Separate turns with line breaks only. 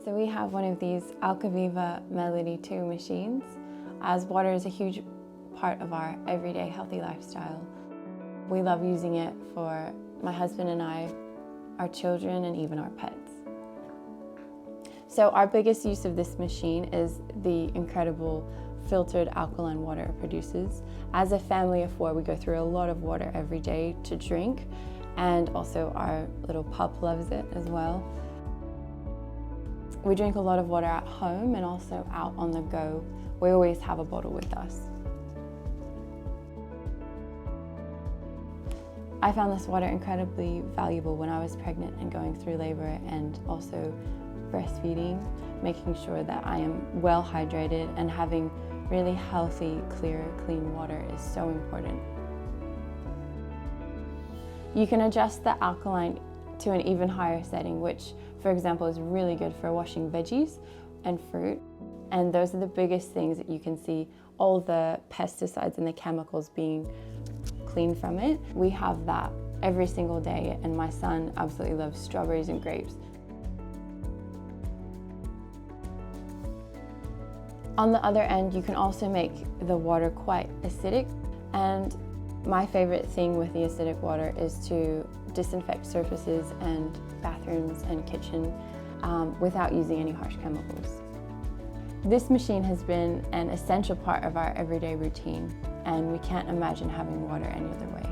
So we have one of these AlkaViva Melody 2 machines, as water is a huge part of our everyday healthy lifestyle. We love using it for my husband and I, our children, and even our pets. So our biggest use of this machine is the incredible filtered alkaline water it produces. As a family of 4, we go through a lot of water every day to drink, and also our little pup loves it as well. We drink a lot of water at home and also out on the go. We always have a bottle with us. I found this water incredibly valuable when I was pregnant and going through labor, and also breastfeeding, making sure that I am well hydrated, and having really healthy, clear, clean water is so important. You can adjust the alkaline to an even higher setting, which, for example, is really good for washing veggies and fruit. And those are the biggest things that you can see all the pesticides and the chemicals being cleaned from it. We have that every single day, and my son absolutely loves strawberries and grapes. On the other end, you can also make the water quite acidic, and my favorite thing with the acidic water is to disinfect surfaces and bathrooms and kitchen without using any harsh chemicals. This machine has been an essential part of our everyday routine, and we can't imagine having water any other way.